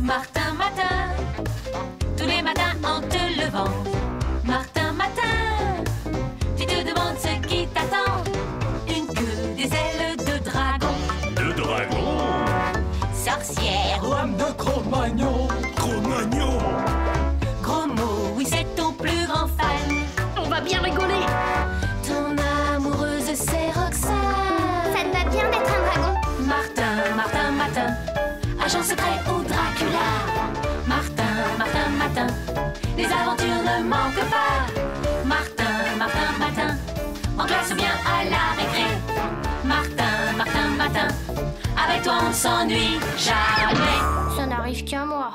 Martin Matin, tous les matins en te levant. Martin Matin, tu te demandes ce qui t'attend. Une queue, des ailes de dragon. De dragon? Sorcière ou âme de Cro-Magnon. Cro-Magnon? Gros mot, oui c'est ton plus grand fan. On va bien rigoler. Ton amoureuse c'est Roxane. Ça te va bien d'être un dragon. Martin, Martin Matin, agent secret ou Dracula. Martin, Martin Matin, les aventures ne manquent pas. Martin, Martin Matin, en classe ou bien à la récré. Martin, Martin Matin, avec toi on s'ennuie jamais. Ça n'arrive qu'à moi.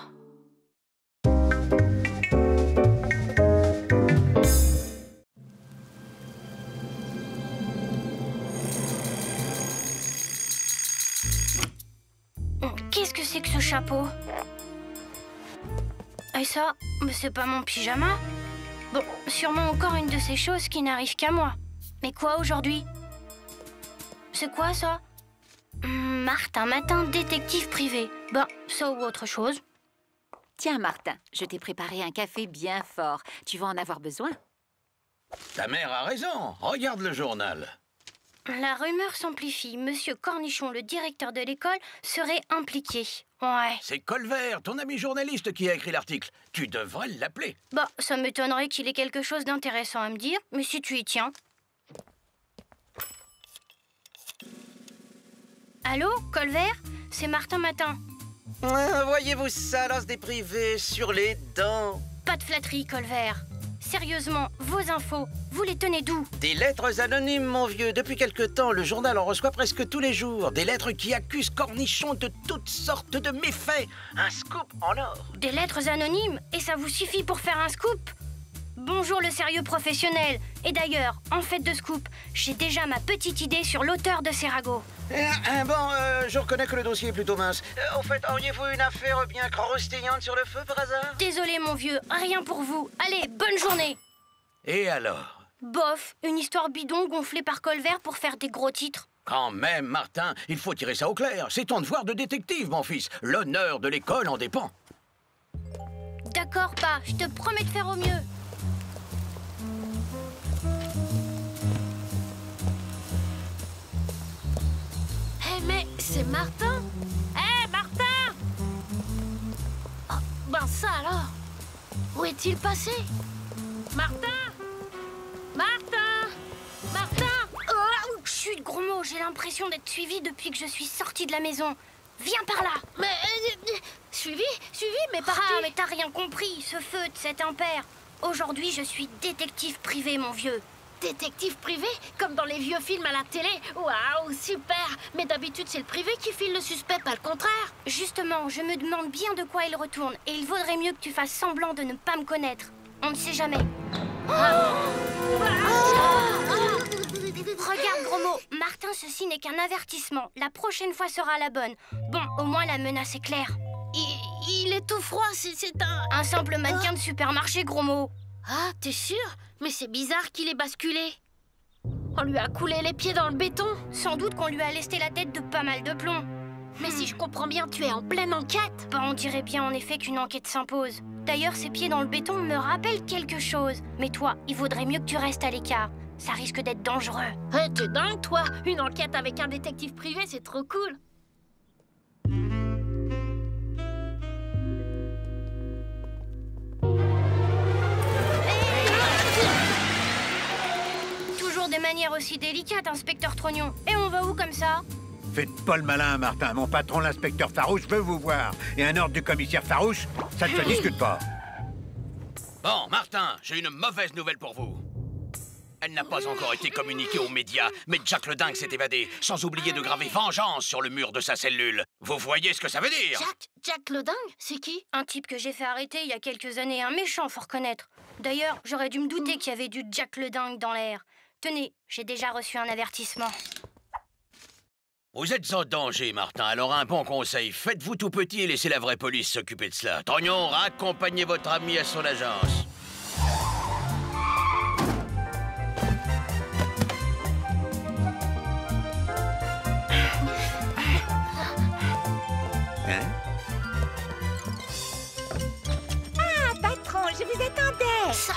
Qu'est-ce que c'est que ce chapeau? Et ça, mais c'est pas mon pyjama. Bon, sûrement encore une de ces choses qui n'arrivent qu'à moi. Mais quoi aujourd'hui? C'est quoi ça? Martin Matin, détective privé. Bah, ça ou autre chose. Tiens, Martin, je t'ai préparé un café bien fort. Tu vas en avoir besoin. Ta mère a raison. Regarde le journal. La rumeur s'amplifie. Monsieur Cornichon, le directeur de l'école, serait impliqué. Ouais. C'est Colvert, ton ami journaliste, qui a écrit l'article. Tu devrais l'appeler. Bah, ça m'étonnerait qu'il ait quelque chose d'intéressant à me dire, mais si tu y tiens. Allô, Colvert? C'est Martin Matin. Voyez-vous ça, l'os des privés sur les dents? Pas de flatterie, Colvert. Sérieusement, vos infos, vous les tenez d'où? Des lettres anonymes, mon vieux. Depuis quelque temps, le journal en reçoit presque tous les jours. Des lettres qui accusent Cornichon de toutes sortes de méfaits. Un scoop en or. Des lettres anonymes? Et ça vous suffit pour faire un scoop? Bonjour le sérieux professionnel. Et d'ailleurs, en fait de scoop, j'ai déjà ma petite idée sur l'auteur de ces ragots. Je reconnais que le dossier est plutôt mince. Au fait, auriez-vous une affaire bien croustillante sur le feu par hasard? Désolé mon vieux, rien pour vous. Allez, bonne journée. Et alors? Bof, une histoire bidon gonflée par Colvert pour faire des gros titres. Quand même, Martin, il faut tirer ça au clair. C'est ton devoir de détective, mon fils. L'honneur de l'école en dépend. D'accord, pas. Je te promets de faire au mieux. Mais c'est Martin. Hé, Martin! Oh, ben ça alors. Où est-il passé? Martin! Martin! Martin! Oh, chut, gros mot, j'ai l'impression d'être suivie depuis que je suis sortie de la maison. Viens par là. Mais... suivi, mais par qui? Ah, mais t'as rien compris, ce feu de cet impair. Aujourd'hui, je suis détective privé, mon vieux. Détective privé? Comme dans les vieux films à la télé? Waouh, super! Mais d'habitude, c'est le privé qui file le suspect, pas le contraire. Justement, je me demande bien de quoi il retourne. Et il vaudrait mieux que tu fasses semblant de ne pas me connaître. On ne sait jamais. Regarde, gros mot. Martin, ceci n'est qu'un avertissement. La prochaine fois sera la bonne. Bon, au moins la menace est claire. Il est tout froid, c'est un... Un simple mannequin de supermarché, gros mot. Ah, t'es sûr? Mais c'est bizarre qu'il ait basculé. On lui a coulé les pieds dans le béton. Sans doute qu'on lui a lesté la tête de pas mal de plomb. Mais si je comprends bien, tu es en pleine enquête. Bah, on dirait bien en effet qu'une enquête s'impose. D'ailleurs, ces pieds dans le béton me rappellent quelque chose. Mais toi, il vaudrait mieux que tu restes à l'écart. Ça risque d'être dangereux. Hey, t'es dingue, toi. Une enquête avec un détective privé, c'est trop cool. Toujours des manières aussi délicates, inspecteur Trognon. Et on va où comme ça? Faites pas le malin, Martin. Mon patron, l'inspecteur Farouche, veut vous voir. Et un ordre du commissaire Farouche, ça ne se discute pas. Bon, Martin, j'ai une mauvaise nouvelle pour vous. Elle n'a pas encore été communiquée aux médias, mais Jack le Dingue s'est évadé, sans oublier de graver vengeance sur le mur de sa cellule. Vous voyez ce que ça veut dire? Jack le Dingue? C'est qui? Un type que j'ai fait arrêter il y a quelques années, un méchant, faut reconnaître. D'ailleurs, j'aurais dû me douter qu'il y avait du Jack le Dingue dans l'air. Tenez, j'ai déjà reçu un avertissement. Vous êtes en danger, Martin, alors un bon conseil. Faites-vous tout petit et laissez la vraie police s'occuper de cela. Trognon, raccompagnez votre ami à son agence. Hein?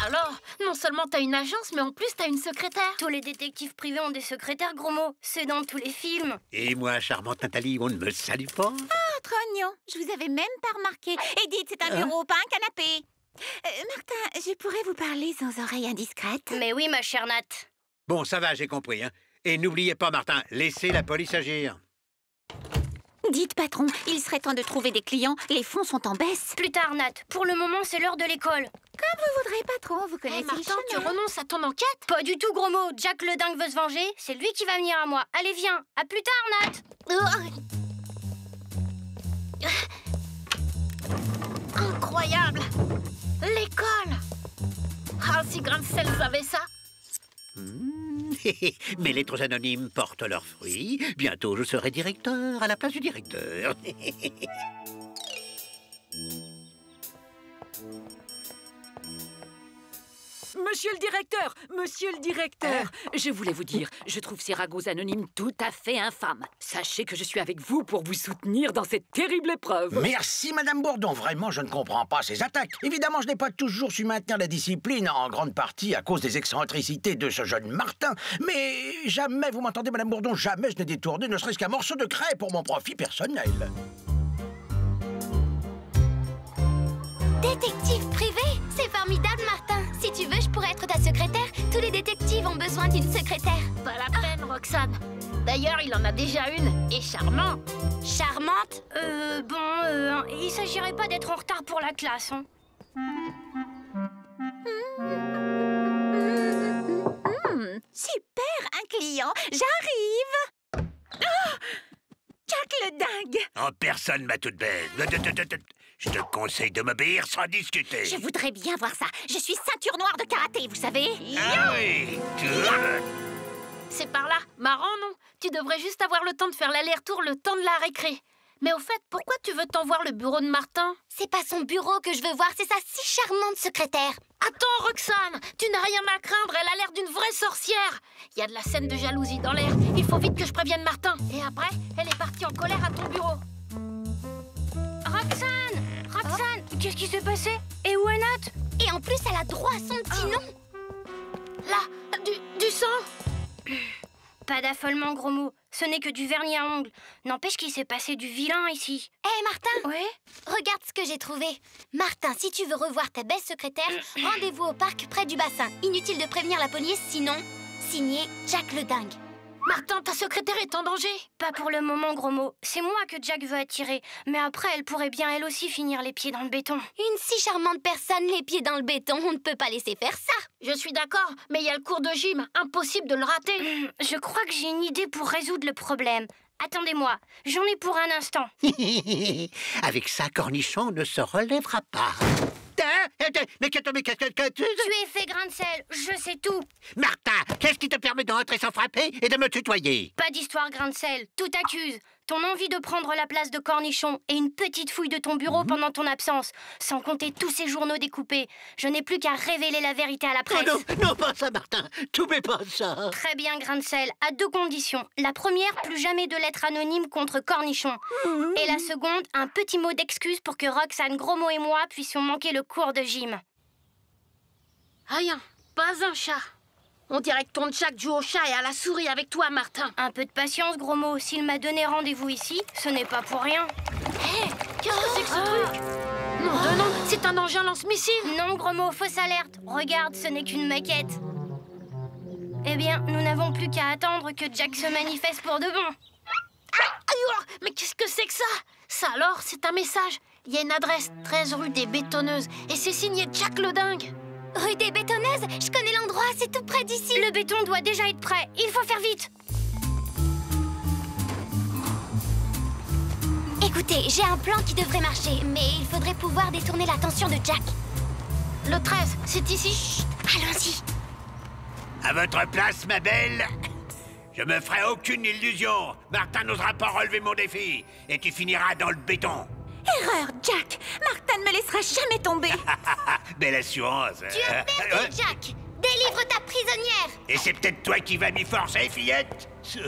Alors, non seulement t'as une agence, mais en plus t'as une secrétaire. Tous les détectives privés ont des secrétaires, gros mot. C'est dans tous les films. Et moi, charmante Nathalie, on ne me salue pas? Trognon, je vous avais même pas remarqué. Edith, c'est un bureau, pas un canapé. Martin, je pourrais vous parler sans oreille indiscrète? Mais oui, ma chère Nat. Bon, ça va, j'ai compris. Hein. Et n'oubliez pas, Martin, laissez la police agir. Dites, patron, il serait temps de trouver des clients. Les fonds sont en baisse. Plus tard, Nat. Pour le moment, c'est l'heure de l'école. Comme vous voudrez, patron, vous connaissez le Martin, tu chemin. renonces à ton enquête? Pas du tout, gros mot. Jack le dingue veut se venger. C'est lui qui va venir à moi. Allez, viens. À plus tard, Nat. Incroyable! L'école! Ah, si Grancel savait ça! Mes lettres anonymes portent leurs fruits. Bientôt, je serai directeur à la place du directeur. Monsieur le directeur, je voulais vous dire, je trouve ces ragots anonymes tout à fait infâmes. Sachez que je suis avec vous pour vous soutenir dans cette terrible épreuve. Merci, Madame Bourdon. Vraiment, je ne comprends pas ces attaques. Évidemment, je n'ai pas toujours su maintenir la discipline, en grande partie à cause des excentricités de ce jeune Martin. Mais jamais, vous m'entendez, Madame Bourdon, jamais je n'ai détourné ne serait-ce qu'un morceau de craie pour mon profit personnel. Détective privé? C'est formidable, Martin. Si tu veux, je pourrais être ta secrétaire. Tous les détectives ont besoin d'une secrétaire. Pas la peine, Roxane. D'ailleurs, il en a déjà une, et charmante. Charmante? Il s'agirait pas d'être en retard pour la classe, hein. Super, un client, j'arrive. Oh, Jack le dingue. Oh, personne, ma toute belle. Je te conseille de m'obéir sans discuter. Je voudrais bien voir ça. Je suis ceinture noire de karaté, vous savez. Ah oui. C'est par là. Marrant, non? Tu devrais juste avoir le temps de faire l'aller-retour le temps de la récré. Mais au fait, pourquoi tu veux t'en voir le bureau de Martin? C'est pas son bureau que je veux voir, c'est sa si charmante secrétaire. Attends, Roxane, tu n'as rien à craindre, elle a l'air d'une vraie sorcière. Il y a de la scène de jalousie dans l'air. Il faut vite que je prévienne Martin. Et après, elle est partie en colère à ton bureau. Roxane! Roxane! Qu'est-ce qui s'est passé? Et où est Nat? Et en plus, elle a droit à son petit nom. Là, du sang. Pas d'affolement, gros mot. Ce n'est que du vernis à ongles. N'empêche qu'il s'est passé du vilain ici. Hé, Martin! Oui? Regarde ce que j'ai trouvé. Martin, si tu veux revoir ta belle secrétaire, rendez-vous au parc près du bassin. Inutile de prévenir la police, sinon... Signé Jack le dingue. Martin, ta secrétaire est en danger. Pas pour le moment, gros mot. C'est moi que Jack veut attirer. Mais après, elle pourrait bien elle aussi finir les pieds dans le béton. Une si charmante personne, les pieds dans le béton, on ne peut pas laisser faire ça. Je suis d'accord, mais il y a le cours de gym. Impossible de le rater. Je crois que j'ai une idée pour résoudre le problème. Attendez-moi, j'en ai pour un instant. Avec ça, Cornichon ne se relèvera pas. Mais qu'est-ce que Tu es fait grain de sel, je sais tout. Martin, qu'est-ce qui te permet d'entrer sans frapper et de me tutoyer? Pas d'histoire grain de sel, tout accuse. Ton envie de prendre la place de Cornichon et une petite fouille de ton bureau pendant ton absence, sans compter tous ces journaux découpés. Je n'ai plus qu'à révéler la vérité à la presse. Oh non, pas ça, Martin. Tout mais pas ça. Très bien, grain de sel, à deux conditions. La première, plus jamais de lettres anonymes contre Cornichon. Et la seconde, un petit mot d'excuse pour que Roxane, Gros-Mot et moi puissions manquer le cours de gym. Rien, pas un chat. On dirait que ton Jack joue au chat et à la souris avec toi, Martin. Un peu de patience, Gros-Mot. S'il m'a donné rendez-vous ici, ce n'est pas pour rien. Hé, qu'est-ce que c'est que ce truc? Non, c'est un engin lance-missile. Non, Gros-Mot, fausse alerte. Regarde, ce n'est qu'une maquette. Eh bien, nous n'avons plus qu'à attendre que Jack se manifeste pour de bon. Mais qu'est-ce que c'est que ça? Ça alors, c'est un message. Il y a une adresse, 13 rue des Bétonneuses, et c'est signé Jack le dingue. Rue des Bétonneuses? Je connais l'endroit, c'est tout près d'ici. Le béton doit déjà être prêt. Il faut faire vite. Écoutez, j'ai un plan qui devrait marcher, mais il faudrait pouvoir détourner l'attention de Jack. Le 13, c'est ici. Chut, allons-y. À votre place, ma belle, je me ferai aucune illusion. Martin n'osera pas relever mon défi. Et tu finiras dans le béton. Erreur, Jack. Martin ne me laissera jamais tomber. Belle assurance. Tu as perdu, Jack. Délivre ta prisonnière. Et c'est peut-être toi qui vas m'y forcer, fillette. Tiens,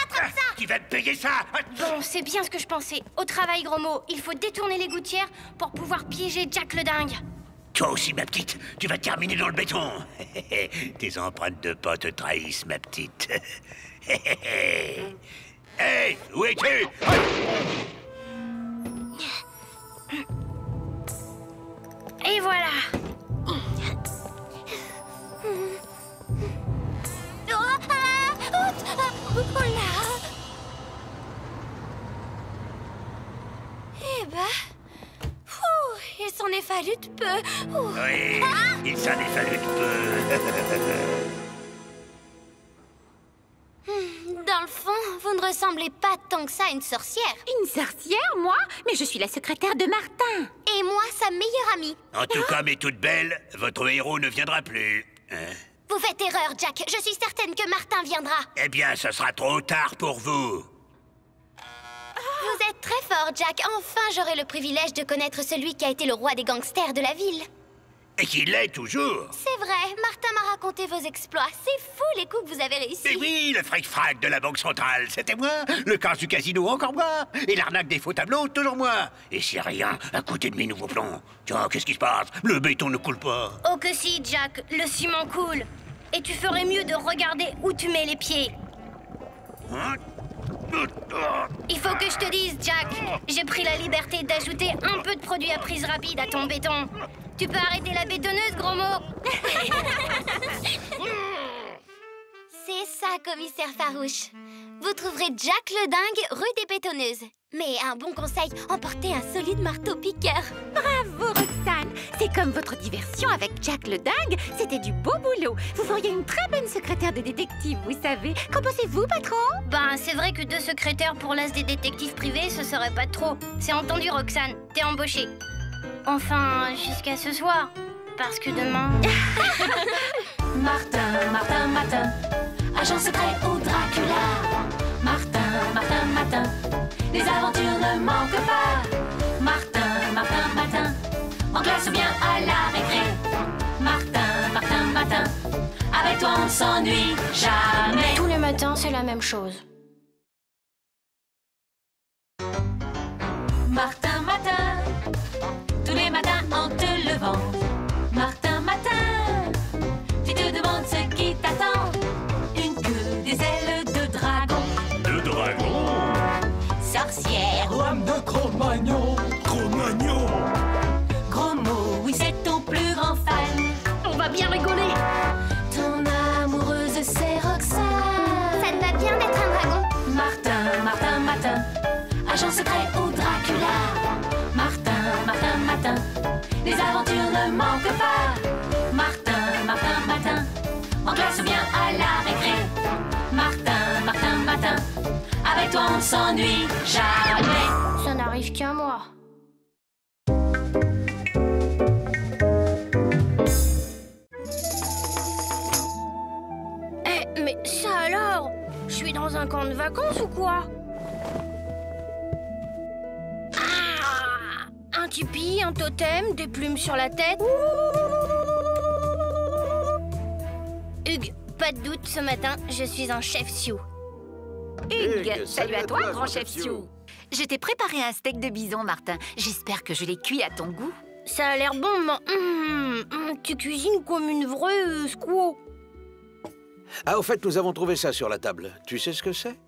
attrape. comme ça. Tu vas me payer ça. Bon, c'est bien ce que je pensais. Au travail, gros mot. Il faut détourner les gouttières pour pouvoir piéger Jack le dingue. Toi aussi, ma petite, tu vas terminer dans le béton. Tes empreintes de pas te trahissent, ma petite. Hey, où es-tu? Et voilà. Eh ben... il s'en est fallu de peu. Oui, il s'en est fallu de peu. Dans le fond, vous ne ressemblez pas tant que ça à une sorcière. Une sorcière, moi? Mais je suis la secrétaire de Martin. Et moi, sa meilleure amie. En tout cas, mes toutes belles, votre héros ne viendra plus. Hein? Vous faites erreur, Jack. Je suis certaine que Martin viendra. Eh bien, ce sera trop tard pour vous. Vous êtes très fort, Jack. Enfin, j'aurai le privilège de connaître celui qui a été le roi des gangsters de la ville. Et qu'il l'est toujours. C'est vrai, Martin m'a raconté vos exploits. C'est fou les coups que vous avez réussi. Mais oui, le fric-frac de la Banque Centrale, c'était moi. Le casse du casino, encore moi. Et l'arnaque des faux tableaux, toujours moi. Et c'est rien à côté de mes nouveaux plans. Tiens, qu'est-ce qui se passe? Le béton ne coule pas. Oh que si, Jack, le ciment coule. Et tu ferais mieux de regarder où tu mets les pieds. Hein? Il faut que je te dise, Jack, j'ai pris la liberté d'ajouter un peu de produit à prise rapide à ton béton. Tu peux arrêter la bétonneuse, gros mot. C'est ça, commissaire Farouche. Vous trouverez Jack le dingue rue des bétonneuses. Mais un bon conseil, emportez un solide marteau-piqueur. Bravo, Roxane. C'est comme votre diversion avec Jack le dingue. C'était du beau boulot. Vous feriez une très bonne secrétaire de détective, vous savez. Qu'en pensez-vous, patron? Ben, c'est vrai que 2 secrétaires pour l'as des détectives privés, ce serait pas trop. C'est entendu, Roxane. T'es embauchée. Enfin, jusqu'à ce soir. Parce que demain... Martin, Martin, Martin, agent secret au Dracula. Martin, Martin, Martin, les aventures ne manquent pas. Martin, Martin, Martin, en classe ou bien à la récré. Martin, Martin, Martin, avec toi on ne s'ennuie jamais. Tous les matins, c'est la même chose. Martin, Martin, tous les matins en te levant. Martin, Martin, tu te demandes ce qui t'attend. Une queue, des ailes de dragon. De dragon. Sorcière, Lame de Cro-Magnon. Cro-Magnon. gros mot, oui c'est ton plus grand fan. On va bien rigoler. Ton amoureuse c'est Roxane. Ça te va bien d'être un dragon? Martin, Martin, Martin, agent secret au Dracula. Martin, Martin, Martin, les aventures ne manquent pas. Martin, Martin, Martin, en classe ou bien à la récré. Martin, Martin, Martin, avec toi on ne s'ennuie jamais. Ça n'arrive qu'à moi. Eh, mais ça alors? Je suis dans un camp de vacances ou quoi? Ah! Un tipi, un totem, des plumes sur la tête. Hugues, pas de doute, ce matin, je suis un chef Sioux. Hugues, salut à toi, grand chef Sioux. Je t'ai préparé un steak de bison, Martin. J'espère que je l'ai cuit à ton goût. Ça a l'air bon, mais... tu cuisines comme une vraie squaw. Ah, au fait, nous avons trouvé ça sur la table. Tu sais ce que c'est?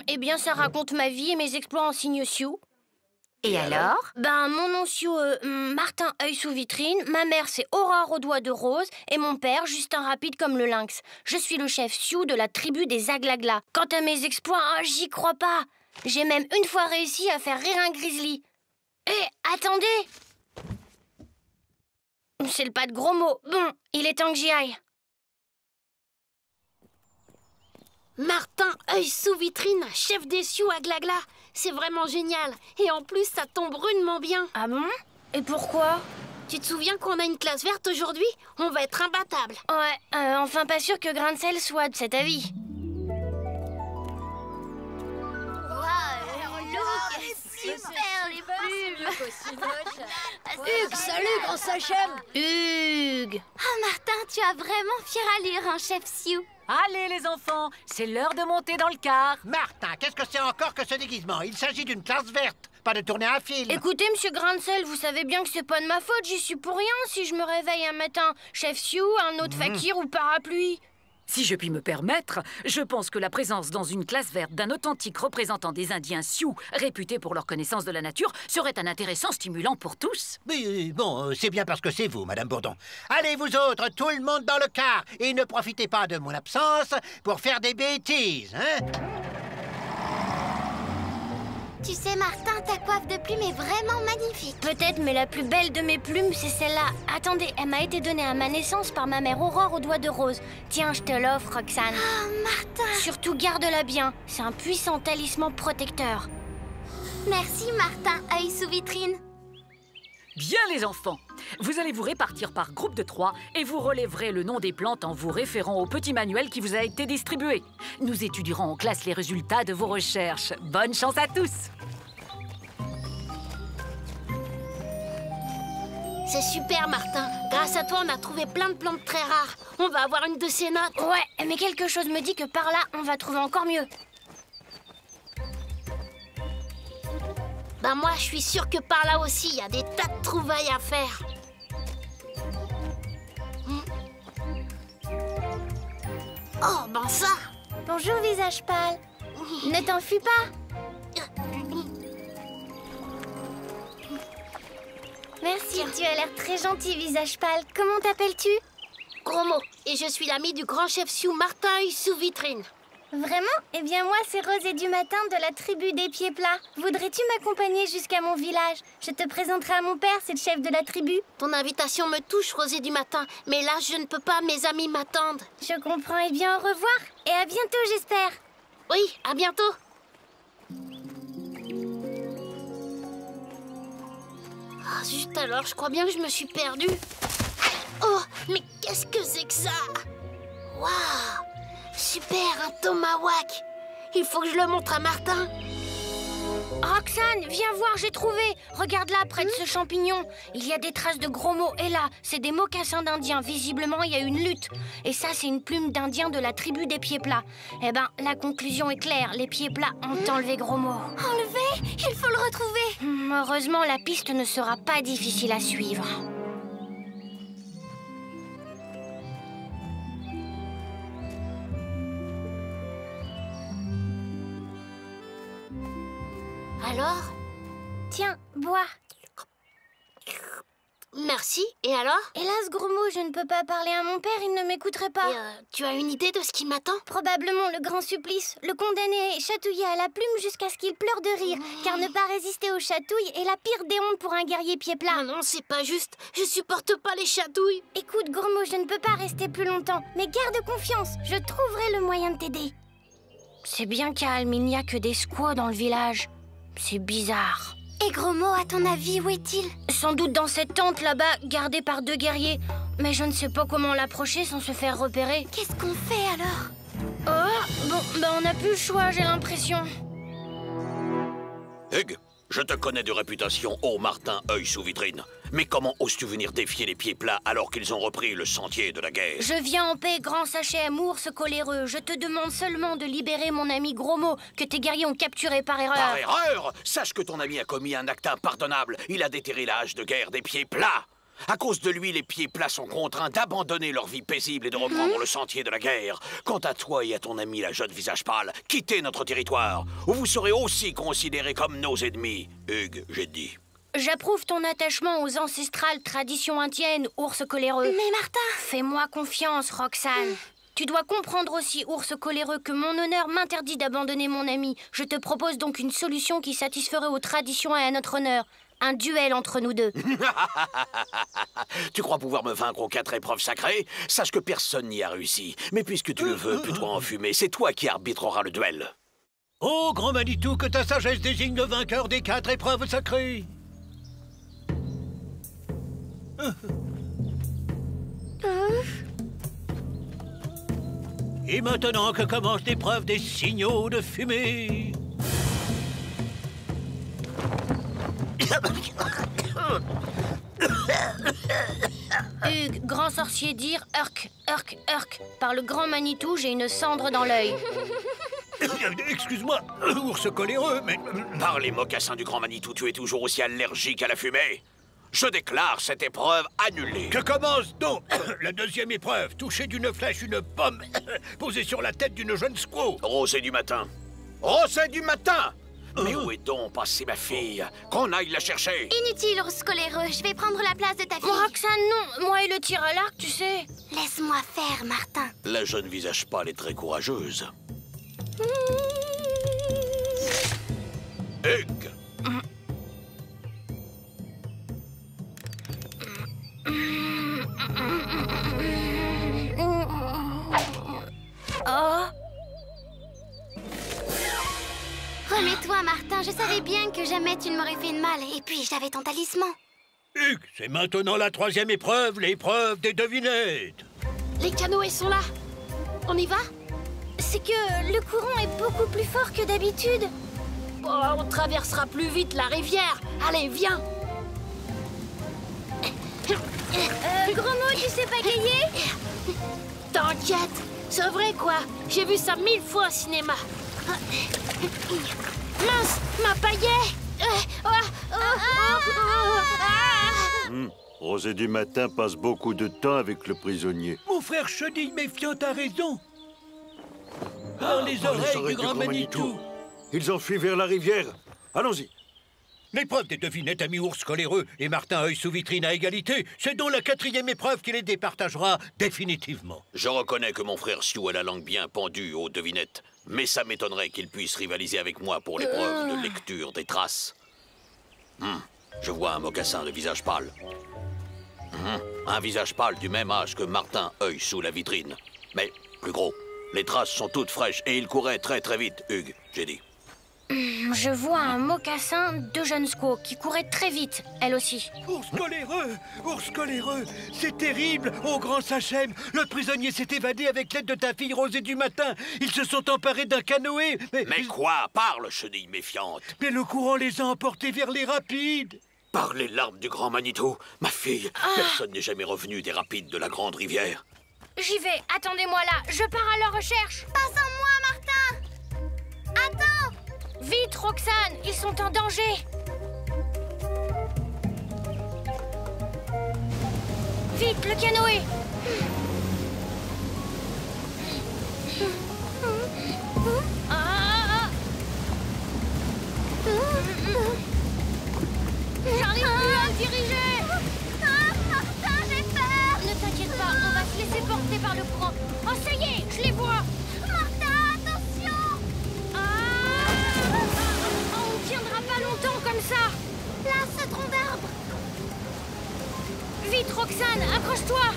Eh bien, ça raconte ma vie et mes exploits en signe Sioux. Et alors? Ben, mon nom Sioux, Martin œil sous vitrine, ma mère c'est Aurore aux doigts de rose, et mon père, Justin rapide comme le lynx. Je suis le chef Sioux de la tribu des Aglaglas. Quant à mes exploits, j'y crois pas. J'ai même une fois réussi à faire rire un grizzly. Eh, attendez! C'est le pas de gros mots. Bon, il est temps que j'y aille. Martin, œil sous vitrine, chef des Sioux à Glagla. C'est vraiment génial. Et en plus, ça tombe rudement bien. Ah bon? Et pourquoi? Tu te souviens qu'on a une classe verte aujourd'hui? On va être imbattable. Ouais, enfin pas sûr que Grain de sel soit de cet avis. Super, les plumes. Hugues, salut, grand sachem. Hugues. Oh, Martin, tu as vraiment fière allure, hein, chef Sioux. Allez les enfants, c'est l'heure de monter dans le car. Martin, qu'est-ce que c'est encore que ce déguisement? Il s'agit d'une classe verte, pas de tourner un film. Écoutez, monsieur Grain de Sel, vous savez bien que c'est pas de ma faute, j'y suis pour rien si je me réveille un matin. Chef Sioux, un autre fakir ou parapluie. Si je puis me permettre, je pense que la présence dans une classe verte d'un authentique représentant des Indiens Sioux, réputés pour leur connaissance de la nature, serait un intéressant stimulant pour tous. Mais bon, c'est bien parce que c'est vous, Madame Bourdon. Allez, vous autres, tout le monde dans le car, et ne profitez pas de mon absence pour faire des bêtises, hein? Tu sais, Martin, ta coiffe de plumes est vraiment magnifique. Peut-être, mais la plus belle de mes plumes, c'est celle-là. Attendez, elle m'a été donnée à ma naissance par ma mère Aurore aux doigts de rose. Tiens, je te l'offre, Roxane. Oh, Martin. Surtout, garde-la bien. C'est un puissant talisman protecteur. Merci, Martin, œil sous vitrine. Bien les enfants, vous allez vous répartir par groupe de 3 et vous relèverez le nom des plantes en vous référant au petit manuel qui vous a été distribué. Nous étudierons en classe les résultats de vos recherches. Bonne chance à tous! C'est super, Martin. Grâce à toi, on a trouvé plein de plantes très rares. On va avoir une de ces notes. Ouais, mais quelque chose me dit que par là, on va trouver encore mieux. Ben moi, je suis sûre que par là aussi, il y a des tas de trouvailles à faire. Oh, ben ça! Bonjour, visage pâle. Ne t'enfuis pas. Merci, tu as l'air très gentil, visage pâle. Comment t'appelles-tu? Gros mot. Et je suis l'ami du grand chef Sioux Martin œil sous vitrine. Vraiment? Eh bien moi, c'est Rosée du Matin de la tribu des pieds plats. Voudrais-tu m'accompagner jusqu'à mon village? Je te présenterai à mon père, c'est le chef de la tribu. Ton invitation me touche, Rosée du Matin. Mais là, je ne peux pas, mes amis m'attendent. Je comprends. Eh bien, au revoir. Et à bientôt, j'espère. Oui, à bientôt. Ah, juste alors, je crois bien que je me suis perdue. Oh, mais qu'est-ce que c'est que ça? Waouh! Super, un tomahawk! Il faut que je le montre à Martin. Roxane, viens voir, j'ai trouvé. Regarde là, près de ce champignon. Il y a des traces de gros mots. Et là, c'est des mocassins d'Indiens. Visiblement, il y a une lutte. Et ça, c'est une plume d'Indien de la tribu des pieds plats. Eh ben, la conclusion est claire. Les pieds plats ont enlevé gros mots. Enlevé? Il faut le retrouver. Heureusement, la piste ne sera pas difficile à suivre. Alors? Tiens, bois. Merci, et alors? Hélas, gros mot, je ne peux pas parler à mon père, il ne m'écouterait pas. Et, tu as une idée de ce qui m'attend? Probablement le grand supplice. Le condamné est chatouillé à la plume jusqu'à ce qu'il pleure de rire. Car ne pas résister aux chatouilles est la pire des hontes pour un guerrier pied plat. Ah non, c'est pas juste. Je supporte pas les chatouilles. Écoute, gros mot, je ne peux pas rester plus longtemps. Mais garde confiance, je trouverai le moyen de t'aider. C'est bien calme, il n'y a que des squaws dans le village. C'est bizarre. Et gros mot, à ton avis, où est-il? Sans doute dans cette tente là-bas, gardée par 2 guerriers. Mais je ne sais pas comment l'approcher sans se faire repérer. Qu'est-ce qu'on fait alors? Oh, bon, ben on n'a plus le choix, j'ai l'impression. Hugues, je te connais de réputation, ô Martin œil sous vitrine. Mais comment oses-tu venir défier les pieds plats alors qu'ils ont repris le sentier de la guerre? Je viens en paix, grand Sachem, ours coléreux. Je te demande seulement de libérer mon ami Gros Mot, que tes guerriers ont capturé par erreur. Par erreur? Sache que ton ami a commis un acte impardonnable. Il a déterré la hache de guerre des pieds plats. À cause de lui, les pieds plats sont contraints d'abandonner leur vie paisible et de reprendre le sentier de la guerre. Quant à toi et à ton ami la jeune visage pâle, quittez notre territoire, ou vous serez aussi considérés comme nos ennemis. Hugues, j'ai dit. J'approuve ton attachement aux ancestrales traditions indiennes, ours coléreux. Mais Martin... Fais-moi confiance, Roxane. Tu dois comprendre aussi, ours coléreux, que mon honneur m'interdit d'abandonner mon ami. Je te propose donc une solution qui satisferait aux traditions et à notre honneur. Un duel entre nous deux. Tu crois pouvoir me vaincre aux 4 épreuves sacrées? Sache que personne n'y a réussi. Mais puisque tu le veux, plutôt en fumer, c'est toi qui arbitreras le duel. Oh, grand Manitou, que ta sagesse désigne le vainqueur des 4 épreuves sacrées. Et maintenant que commence l'épreuve des signaux de fumée. Hugues, grand sorcier dire Urk, Urk, Urk. Par le grand Manitou, j'ai une cendre dans l'œil. Excuse-moi, ours coléreux, mais... Par les mocassins du grand Manitou, tu es toujours aussi allergique à la fumée. Je déclare cette épreuve annulée. Que commence donc la deuxième épreuve. Toucher d'une flèche une pomme posée sur la tête d'une jeune squaw. Rosée du matin. Rosée du matin! Mais où est donc passée ma fille? Qu'on aille la chercher. Inutile, ours coléreux. Je vais prendre la place de ta fille. Roxane, non. Moi et le tir à l'arc, tu sais. Laisse-moi faire, Martin. La jeune visage pâle est très courageuse. Hugues! Oh! Remets-toi, Martin. Je savais bien que jamais tu ne m'aurais fait de mal. Et puis, j'avais ton talisman. Hugues, c'est maintenant la troisième épreuve, l'épreuve des devinettes. Les canoës sont là. On y va? C'est que le courant est beaucoup plus fort que d'habitude. Oh, on traversera plus vite la rivière. Allez, viens. Gros mot, tu sais pagayer? T'inquiète, c'est vrai quoi. J'ai vu ça 1000 fois au cinéma. Mince, ma paillet. Rosée du matin passe beaucoup de temps avec le prisonnier. Mon frère Chenille méfiant a raison. Par les oreilles du grand Manitou. Ils enfuient vers la rivière. Allons-y. L'épreuve des devinettes, ami ours coléreux et Martin œil sous vitrine à égalité, c'est donc la quatrième épreuve qui les départagera définitivement. Je reconnais que mon frère Sioux a la langue bien pendue aux devinettes, mais ça m'étonnerait qu'il puisse rivaliser avec moi pour l'épreuve de lecture des traces. Je vois un mocassin de visage pâle. Un visage pâle du même âge que Martin œil sous la vitrine, mais plus gros. Les traces sont toutes fraîches et il courait très très vite, Hugues, j'ai dit. Je vois un mocassin de jeune squaw qui courait très vite, elle aussi. Ours coléreux, c'est terrible, ô grand Sachem. Le prisonnier s'est évadé avec l'aide de ta fille Rosée du matin. Ils se sont emparés d'un canoë. Mais quoi? Parle, chenille méfiante. Mais le courant les a emportés vers les rapides. Par les larmes du grand Manitou, ma fille, personne n'est jamais revenu des rapides de la grande rivière. J'y vais, attendez-moi là, je pars à leur recherche. Pas sans moi, Martin. Attends. Vite, Roxane, ils sont en danger. Vite, le canoë. J'arrive plus à me diriger. Martin, j'ai peur. Ne t'inquiète pas, on va se laisser porter par le courant. Oh, ça y est, je les vois. Martin, attention. On ne tiendra pas longtemps comme ça. Là, ce tronc d'arbre. Vite, Roxane, accroche-toi.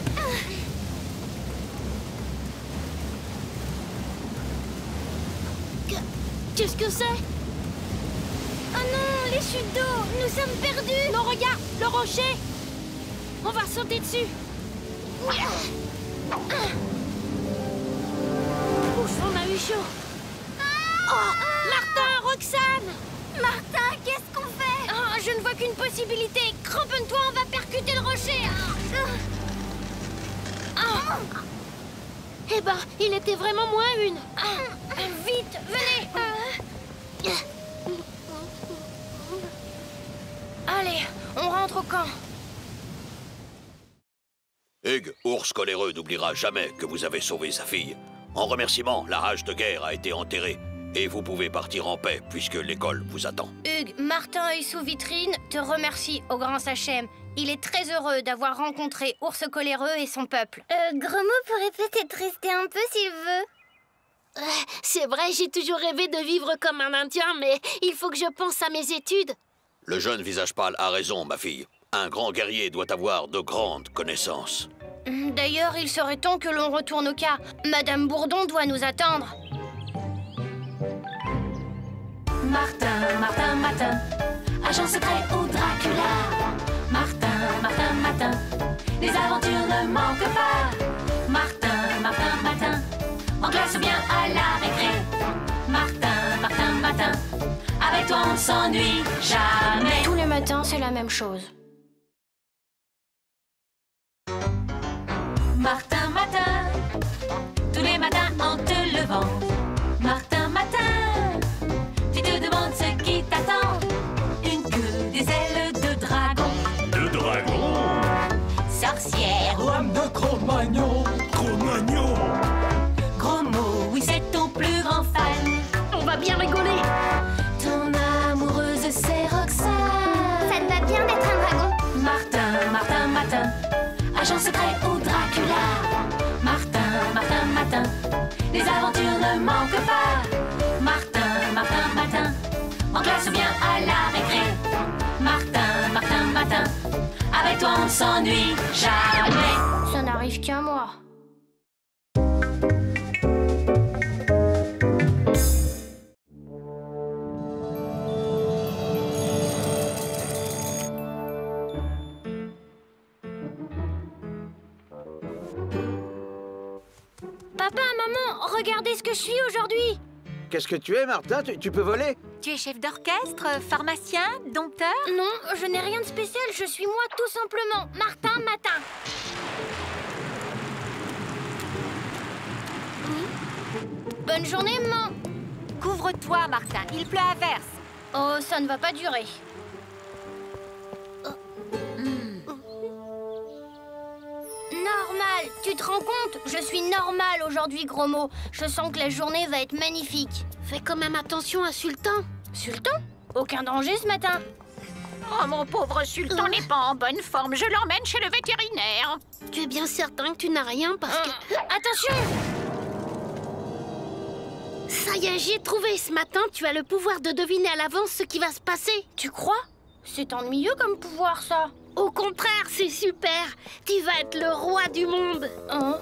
Qu'est-ce que c'est? Oh non, les chutes d'eau, nous sommes perdus. Non, regarde, le rocher. On va sauter dessus. Ouf, on a eu chaud. Oh, Martin, Roxane. Martin, qu'est-ce qu'on fait? Je ne vois qu'une possibilité. Cramponne-toi, on va percuter le rocher. Eh ben, il était vraiment moins une. Vite, venez. Allez, on rentre au camp. Hugues, ours coléreux, n'oubliera jamais que vous avez sauvé sa fille. En remerciement, la hache de guerre a été enterrée. Et vous pouvez partir en paix, puisque l'école vous attend. Hugues, Martin œil sous vitrine te remercie au grand Sachem. Il est très heureux d'avoir rencontré Ours coléreux et son peuple. Gromo pourrait peut-être rester un peu s'il veut. C'est vrai, j'ai toujours rêvé de vivre comme un Indien, mais il faut que je pense à mes études. Le jeune visage pâle a raison, ma fille. Un grand guerrier doit avoir de grandes connaissances. D'ailleurs, il serait temps que l'on retourne au cas. Madame Bourdon doit nous attendre. Martin, Martin, Martin, agent secret ou Dracula. Martin, Martin, Martin, les aventures ne manquent pas. Martin, Martin, Martin, en classe ou bien à la récré. Martin, Martin, Martin, avec toi on ne s'ennuie jamais. Tous les matins, c'est la même chose. bien rigoler. Ton amoureuse, c'est Roxane. Ça te va bien d'être un dragon? Martin, Martin, Martin, agent secret ou Dracula. Martin, Martin, Martin, les aventures ne manquent pas. Martin, Martin, Martin, en classe ou bien à la récré. Martin, Martin, Martin, avec toi on ne s'ennuie jamais. Ça n'arrive qu'à moi. Papa, maman, regardez ce que je suis aujourd'hui. Qu'est-ce que tu es, Martin? Tu peux voler? Tu es chef d'orchestre, pharmacien, dompteur? Non, je n'ai rien de spécial, je suis moi tout simplement, Martin Matin. Bonne journée, maman. Couvre-toi, Martin, il pleut à verse. Oh, ça ne va pas durer. Normal, tu te rends compte? Je suis normale aujourd'hui, gros mot. Je sens que la journée va être magnifique. Fais quand même attention à Sultan. Sultan? Aucun danger ce matin. Oh, mon pauvre Sultan n'est pas en bonne forme. Je l'emmène chez le vétérinaire. Tu es bien certain que tu n'as rien parce que... Attention! Ça y est, j'ai trouvé. Ce matin, tu as le pouvoir de deviner à l'avance ce qui va se passer. Tu crois? C'est ennuyeux comme pouvoir, ça. Au contraire, c'est super. Tu vas être le roi du monde. Hein?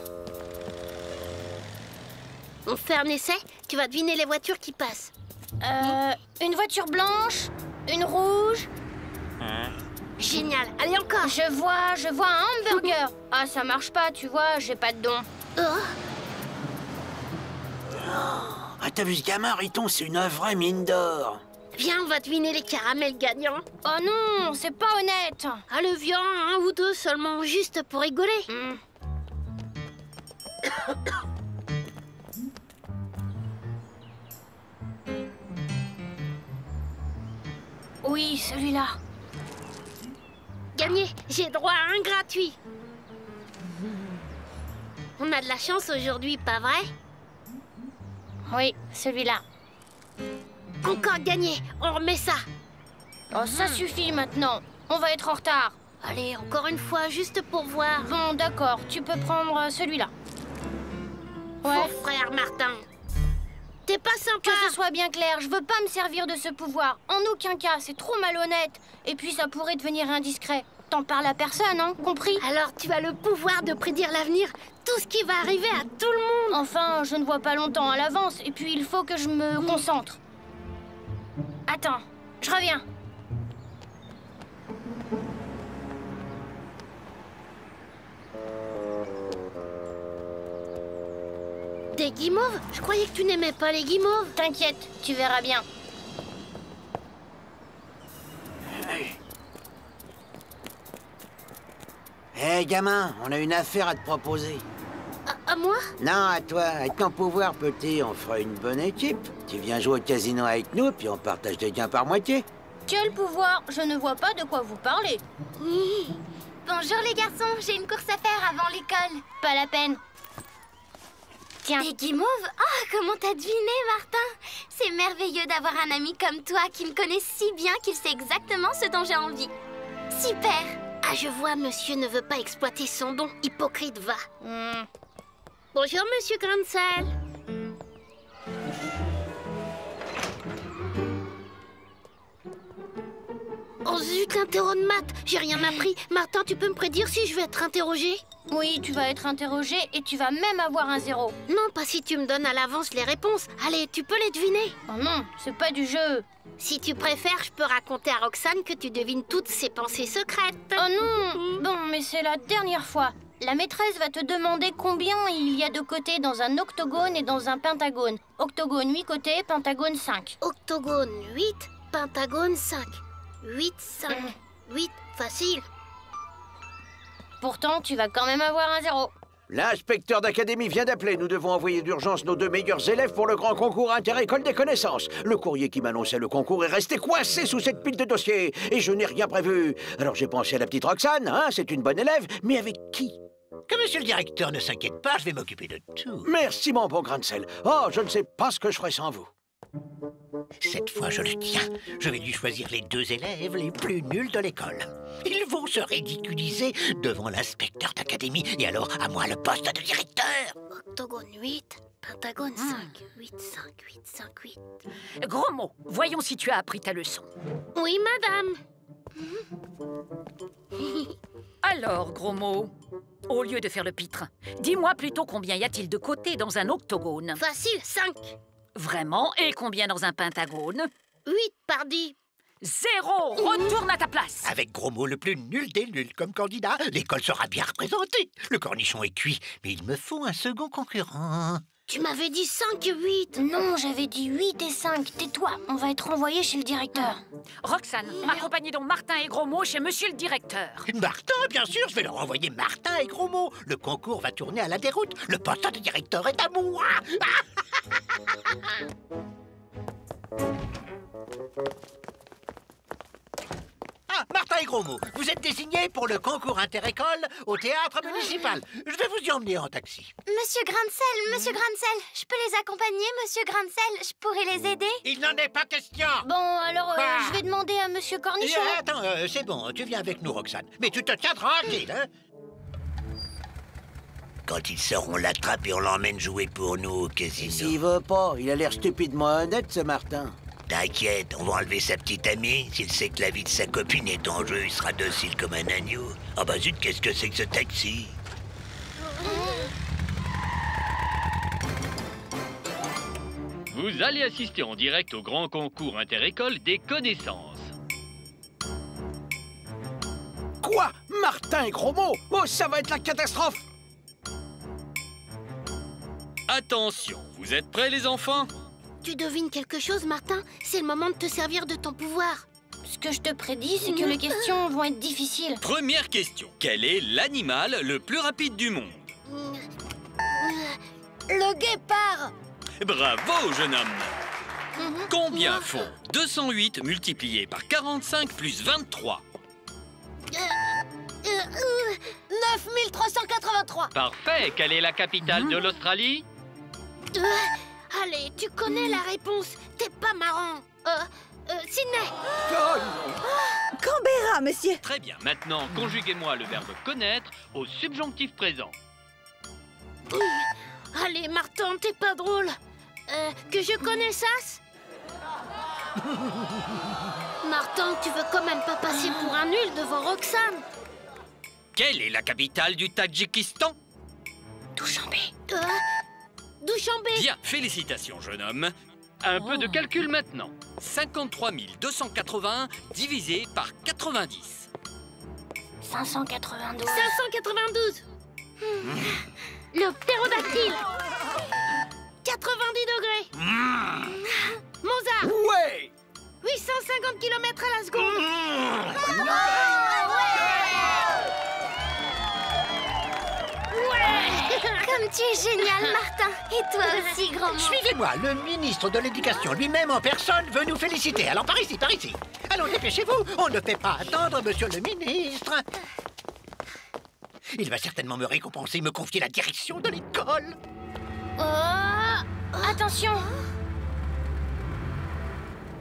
On fait un essai. Tu vas deviner les voitures qui passent. Une voiture blanche, une rouge. Génial. Allez, encore. Je vois un hamburger. Ah, ça marche pas, tu vois, j'ai pas de don. Ah, t'as vu ce gamin, Riton? C'est une vraie mine d'or. Viens, on va deviner les caramels gagnants. Oh non, c'est pas honnête. Allez, viens, un ou deux seulement, juste pour rigoler. Oui, celui-là. Gagné, j'ai droit à un gratuit. On a de la chance aujourd'hui, pas vrai? Oui, celui-là. Encore gagné, on remet ça. Oh, ça suffit maintenant. On va être en retard. Allez, encore une fois, juste pour voir. Bon, d'accord, tu peux prendre celui-là. Ouais. Faux frère Martin. T'es pas sympa. Que ce soit bien clair, je veux pas me servir de ce pouvoir. En aucun cas, c'est trop malhonnête. Et puis ça pourrait devenir indiscret. T'en parles à personne, hein, compris? Alors tu as le pouvoir de prédire l'avenir, tout ce qui va arriver à tout le monde. Enfin, je ne vois pas longtemps à l'avance. Et puis il faut que je me concentre. Attends, je reviens. Des guimauves? Je croyais que tu n'aimais pas les guimauves. T'inquiète, tu verras bien. Hé, gamin, on a une affaire à te proposer. À moi? Non, à toi. Avec ton pouvoir, petit, on fera une bonne équipe. Tu viens jouer au casino avec nous, puis on partage des gains par moitié. Quel pouvoir? Je ne vois pas de quoi vous parlez. Bonjour les garçons, j'ai une course à faire avant l'école. Pas la peine. Tiens. Des guimauves? Oh, comment t'as deviné, Martin? C'est merveilleux d'avoir un ami comme toi qui me connaît si bien qu'il sait exactement ce dont j'ai envie. Super! Ah, je vois, monsieur ne veut pas exploiter son don. Hypocrite, va. Bonjour, monsieur Grancel. Oh zut, l'interro de maths. J'ai rien appris. Martin, tu peux me prédire si je vais être interrogé? Oui, tu vas être interrogé et tu vas même avoir un 0. Non, pas si tu me donnes à l'avance les réponses. Allez, tu peux les deviner. Oh non, c'est pas du jeu. Si tu préfères, je peux raconter à Roxane que tu devines toutes ses pensées secrètes. Oh non. Bon, mais c'est la dernière fois. La maîtresse va te demander combien il y a de côtés dans un octogone et dans un pentagone. Octogone 8 côtés, pentagone 5. Octogone 8, pentagone 5. 8, 5. 8, facile. Pourtant, tu vas quand même avoir un 0. L'inspecteur d'académie vient d'appeler. Nous devons envoyer d'urgence nos 2 meilleurs élèves pour le grand concours inter-école des connaissances. Le courrier qui m'annonçait le concours est resté coincé sous cette pile de dossiers. Et je n'ai rien prévu. Alors j'ai pensé à la petite Roxane, hein, c'est une bonne élève. Mais avec qui? Que monsieur le directeur ne s'inquiète pas, je vais m'occuper de tout. Merci, mon bon Grancel. Oh, je ne sais pas ce que je ferais sans vous. Cette fois, je le tiens. Je vais lui choisir les 2 élèves les plus nuls de l'école. Ils vont se ridiculiser devant l'inspecteur d'académie. Et alors, à moi le poste de directeur. Octogone 8, pentagone 5, 8, 5, 8, 5, 8. Gros mot, voyons si tu as appris ta leçon. Oui, madame. Alors, gros mot, au lieu de faire le pitre, dis-moi plutôt combien y a-t-il de côtés dans un octogone? Facile, 5. Vraiment? Et combien dans un pentagone? 8, pardi. 0! Retourne à ta place! Avec Gros Mot le plus nul des nuls comme candidat, l'école sera bien représentée. Le cornichon est cuit, mais il me faut un second concurrent. Tu m'avais dit 5 et 8. Non, j'avais dit 8 et 5. Tais-toi, on va être envoyé chez le directeur. Roxane, accompagnez donc Martin et Gros Mot chez monsieur le directeur. Martin, bien sûr, je vais leur envoyer Martin et Gros Mot. Le concours va tourner à la déroute. Le poste de directeur est à moi. Ah, Martin et Gros Mot, vous êtes désignés pour le concours interécole au théâtre municipal. Je vais vous y emmener en taxi. Monsieur Grancel, je peux les accompagner, monsieur Grancel? Je pourrais les aider? Il n'en est pas question. Bon, alors, Ah. je vais demander à monsieur Cornichon. Attends, c'est bon, tu viens avec nous, Roxane. Mais tu te tiens tranquille, hein? Quand ils sauront la trappe et on l'emmène jouer pour nous au casino. S'il veut pas, il a l'air stupidement honnête, ce Martin. T'inquiète, on va enlever sa petite amie. S'il sait que la vie de sa copine est en jeu, il sera docile comme un agneau. Ah bah zut, qu'est-ce que c'est que ce taxi? Vous allez assister en direct au grand concours interécole des connaissances. Quoi? Martin et Gros Mot? Oh, ça va être la catastrophe! Attention, vous êtes prêts les enfants? Tu devines quelque chose, Martin? C'est le moment de te servir de ton pouvoir. Ce que je te prédis, c'est que les questions vont être difficiles. Première question. Quel est l'animal le plus rapide du monde? Le guépard. Bravo, jeune homme. Combien font 208 multiplié par 45 plus 23? 9383. Parfait. Quelle est la capitale de l'Australie? Allez, tu connais la réponse. T'es pas marrant. Sydney. Canberra, monsieur. Très bien. Maintenant, conjuguez-moi le verbe connaître au subjonctif présent. Allez, Martin, t'es pas drôle. Que je connaissasse? Martin, tu veux quand même pas passer pour un nul devant Roxane? Quelle est la capitale du Tadjikistan? Douchambé. Douchambé. Bien, félicitations, jeune homme. Un peu de calcul maintenant. 53 281 divisé par 90. 592. 592. Le ptérodactyle. 90 degrés. Mozart. Ouais. 850 km à la seconde. Comme tu es génial, Martin. Et toi aussi, Gros Mot. Suivez-moi, le ministre de l'Éducation lui-même en personne veut nous féliciter. Alors par ici, par ici. Allons, dépêchez-vous, on ne fait pas attendre monsieur le ministre. Il va certainement me récompenser, me confier la direction de l'école. Attention.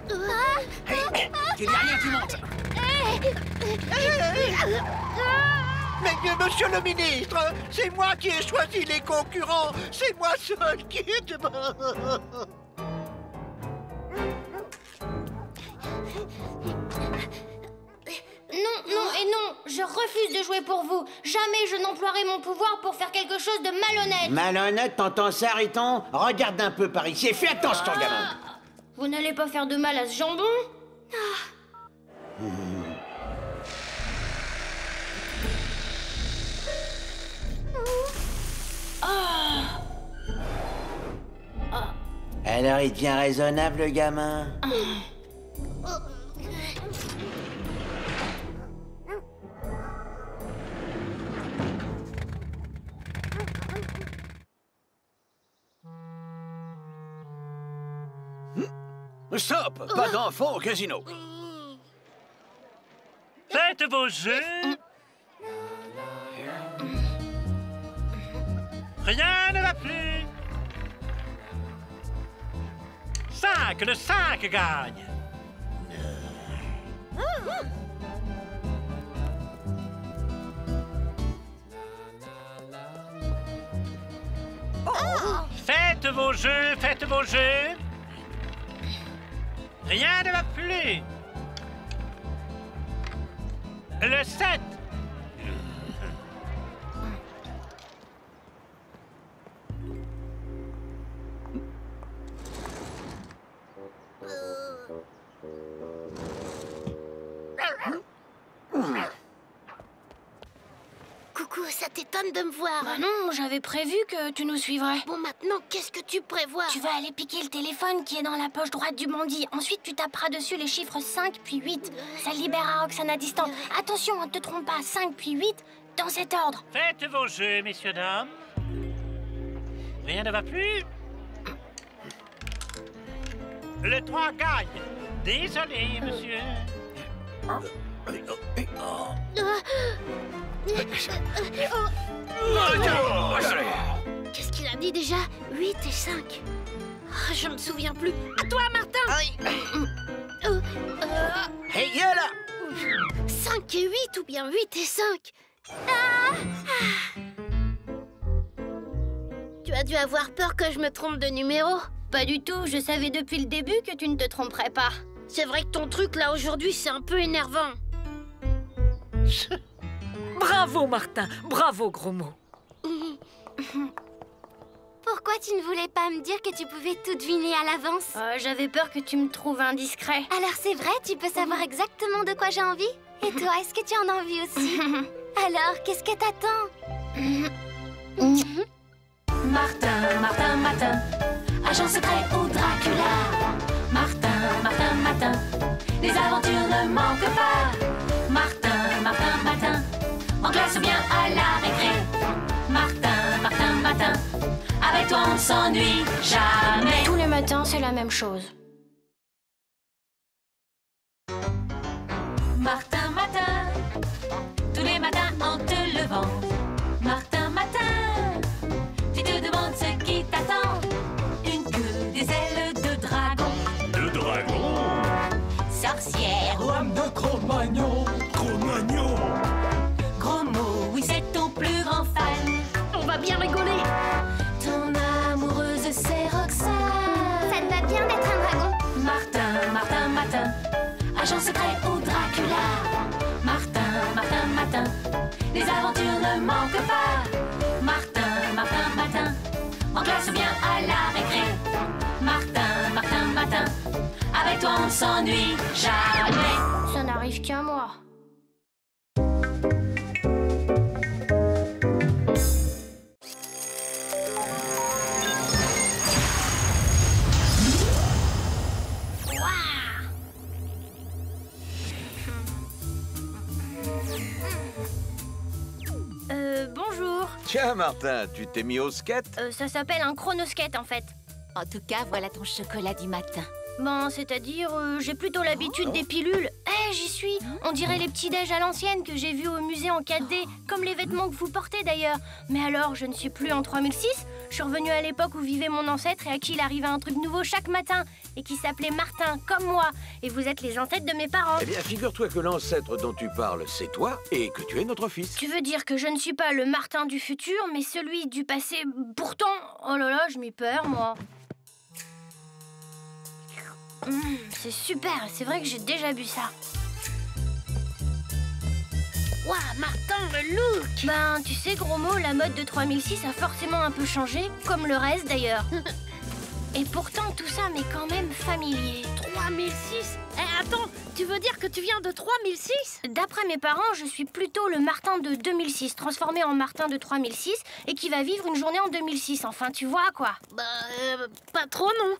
Il n'y a rien qui monte. Mais monsieur le ministre, c'est moi qui ai choisi les concurrents. C'est moi seul qui est devant. Non et non, je refuse de jouer pour vous. Jamais je n'emploierai mon pouvoir pour faire quelque chose de malhonnête. Malhonnête, t'entends ça, Riton? Regarde un peu par ici et fais attention, gamin. Vous n'allez pas faire de mal à ce jambon? Alors, il devient raisonnable, le gamin? Stop! Pas d'enfants au casino! Faites vos jeux. Rien ne va plus. 5, 5, le 5 gagne. Faites vos jeux, faites vos jeux. Rien ne va plus. Le 7. Coucou, ça t'étonne de me voir? Bah non, j'avais prévu que tu nous suivrais. Bon, maintenant, qu'est-ce que tu prévois? Tu vas aller piquer le téléphone qui est dans la poche droite du bandit. Ensuite, tu taperas dessus les chiffres 5 puis 8. Ça libérera Roxana distante. Attention, ne te trompe pas, 5 puis 8, dans cet ordre. Faites vos jeux, messieurs, dames. Rien ne va plus. Le 3 gagne. Désolé, monsieur. Qu'est-ce qu'il a dit déjà? 8 et 5. Oh, je me souviens plus. À toi, Martin. Hey, là! 5 et 8 ou bien 8 et 5. Tu as dû avoir peur que je me trompe de numéro. Pas du tout, je savais depuis le début que tu ne te tromperais pas. C'est vrai que ton truc là aujourd'hui, c'est un peu énervant. Bravo, Martin. Bravo, gros mot. Pourquoi tu ne voulais pas me dire que tu pouvais tout deviner à l'avance? J'avais peur que tu me trouves indiscret. Alors c'est vrai, tu peux savoir exactement de quoi j'ai envie? Et toi, est-ce que tu en as envie aussi? Alors, qu'est-ce que t'attends? Martin, Martin, Martin, agent secret ou Dracula. Martin, Martin, Martin, les aventures ne manquent pas. Martin, Martin, Martin, en classe ou bien à la récré. Martin, Martin, Martin, avec toi on ne s'ennuie jamais. Tous les matins, c'est la même chose. Martin, Martin, tous les matins en te levant. Martin, Martin, tu te demandes ce qui t'attend. Une queue, des ailes de dragon. De dragon? Sorcière ou Homme de Cro-Magnon. Cro-Magnon? gros mot, oui c'est ton plus grand fan. On va bien rigoler. Ton amoureuse c'est Roxane. Ça te va bien d'être un dragon? Martin, Martin, Martin, agent secret ou Dracula. Martin, Martin, Martin, les aventures ne manquent pas. Martin, Martin, Martin, en classe ou bien à la récré. Martin, Martin, Martin, avec toi on ne s'ennuie jamais. Ça n'arrive qu'à moi. Bonjour. Tiens, Martin, tu t'es mis au skate? Ça s'appelle un chronoskate en fait. En tout cas, voilà ton chocolat du matin. Bon, c'est-à-dire, j'ai plutôt l'habitude des pilules. J'y suis. On dirait les petits déj à l'ancienne que j'ai vus au musée en 4D, comme les vêtements que vous portez d'ailleurs. Mais alors, je ne suis plus en 3006. Je suis revenue à l'époque où vivait mon ancêtre et à qui il arrivait un truc nouveau chaque matin et qui s'appelait Martin, comme moi. Et vous êtes les ancêtres de mes parents. Eh bien, figure-toi que l'ancêtre dont tu parles, c'est toi et que tu es notre fils. Tu veux dire que je ne suis pas le Martin du futur, mais celui du passé? Pourtant, oh là là, je m'y perds, moi. C'est super, c'est vrai que j'ai déjà bu ça. Waouh, Martin, le look! Ben, tu sais, gros mot, la mode de 3006 a forcément un peu changé, comme le reste d'ailleurs. Et pourtant, tout ça m'est quand même familier. 3006? Attends, tu veux dire que tu viens de 3006? D'après mes parents, je suis plutôt le Martin de 2006, transformé en Martin de 3006, et qui va vivre une journée en 2006. Enfin, tu vois, quoi. Bah, pas trop, non.